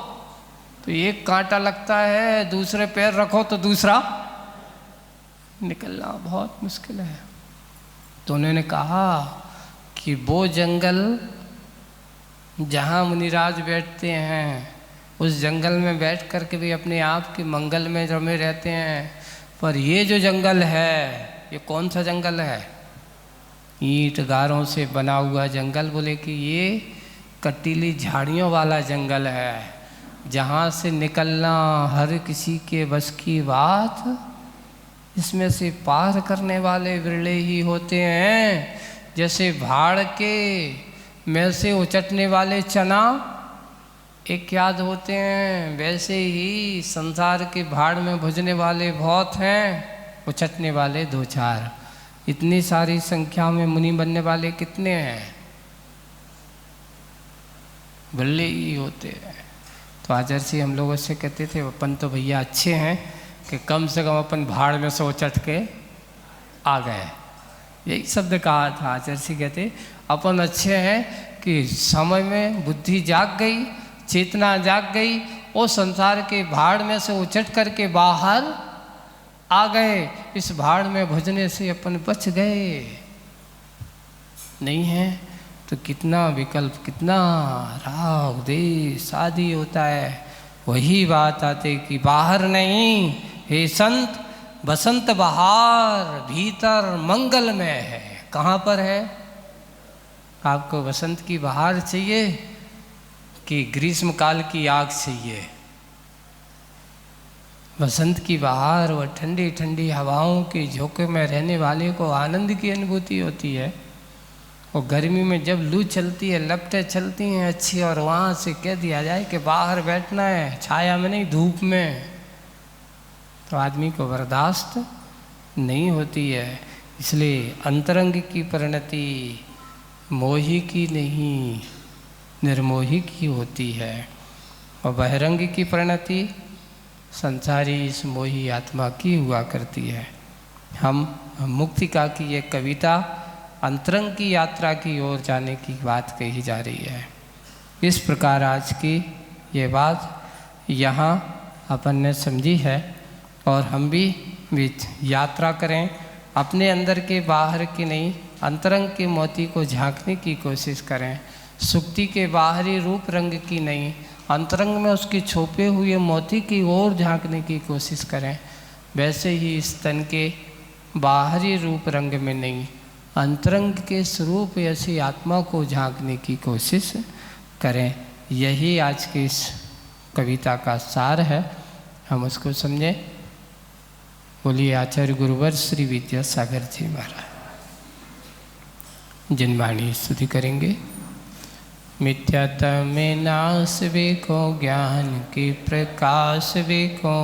तो एक कांटा लगता है, दूसरे पैर रखो तो दूसरा, निकलना बहुत मुश्किल है। तो उन्होंने कहा कि वो जंगल जहाँ मुनिराज बैठते हैं, उस जंगल में बैठ कर के भी अपने आप के मंगल में रमे रहते हैं। पर ये जो जंगल है, ये कौन सा जंगल है? ईंट गारों से बना हुआ जंगल। बोले कि ये कटीली झाड़ियों वाला जंगल है, जहाँ से निकलना हर किसी के बस की बात। इसमें से पार करने वाले विरले ही होते हैं। जैसे भाड़ के में से उचटने वाले चना एक याद होते हैं, वैसे ही संसार के भाड़ में भुजने वाले बहुत हैं, उचटने वाले दो चार। इतनी सारी संख्या में मुनि बनने वाले कितने हैं? भले ही होते हैं। तो आचार्य हम लोगों से कहते थे, अपन तो भैया अच्छे हैं कि कम से कम अपन भाड़ में से उचट के आ गए। यही शब्द कहा था आचार्य। कहते अपन अच्छे हैं कि समय में बुद्धि जाग गई, चेतना जाग गई, वो संसार के भाड़ में से उचट करके बाहर आ गए। इस भाड़ में भुजने से अपन बच गए। नहीं है तो कितना विकल्प, कितना राग देश आदि होता है। वही बात आते कि बाहर नहीं, हे संत बसंत बहार भीतर मंगल में है। कहाँ पर है? आपको बसंत की बहार चाहिए कि ग्रीष्म काल की आग चाहिए? बसंत की बहार व ठंडी ठंडी हवाओं के झोंके में रहने वाले को आनंद की अनुभूति होती है। और गर्मी में जब लू चलती है, लपटें चलती हैं अच्छी, और वहाँ से कह दिया जाए कि बाहर बैठना है, छाया में नहीं धूप में, तो आदमी को बर्दाश्त नहीं होती है। इसलिए अंतरंग की परिणति मोही की नहीं, निर्मोही की होती है, और बहिरंग की परिणति संसारी इस मोही आत्मा की हुआ करती है। हम मुक्तिका की ये कविता अंतरंग की यात्रा की ओर जाने की बात कही जा रही है। इस प्रकार आज की ये बात यहाँ अपन ने समझी है, और हम भी यात्रा करें, अपने अंदर के बाहर की नहीं, अंतरंग के मोती को झांकने की कोशिश करें। सुक्ति के बाहरी रूप रंग की नहीं, अंतरंग में उसके छुपे हुए मोती की ओर झांकने की कोशिश करें। वैसे ही इस तन के बाहरी रूप रंग में नहीं, अंतरंग के स्वरूप ऐसी आत्मा को झांकने की कोशिश करें। यही आज की इस कविता का सार है, हम उसको समझें। बोलिए आचार्य गुरुवर श्री विद्यासागर जी महाराज। जिनवाणी स्तुति करेंगे। मिथ्यात्व में नाश वेको, ज्ञान के प्रकाश वेको।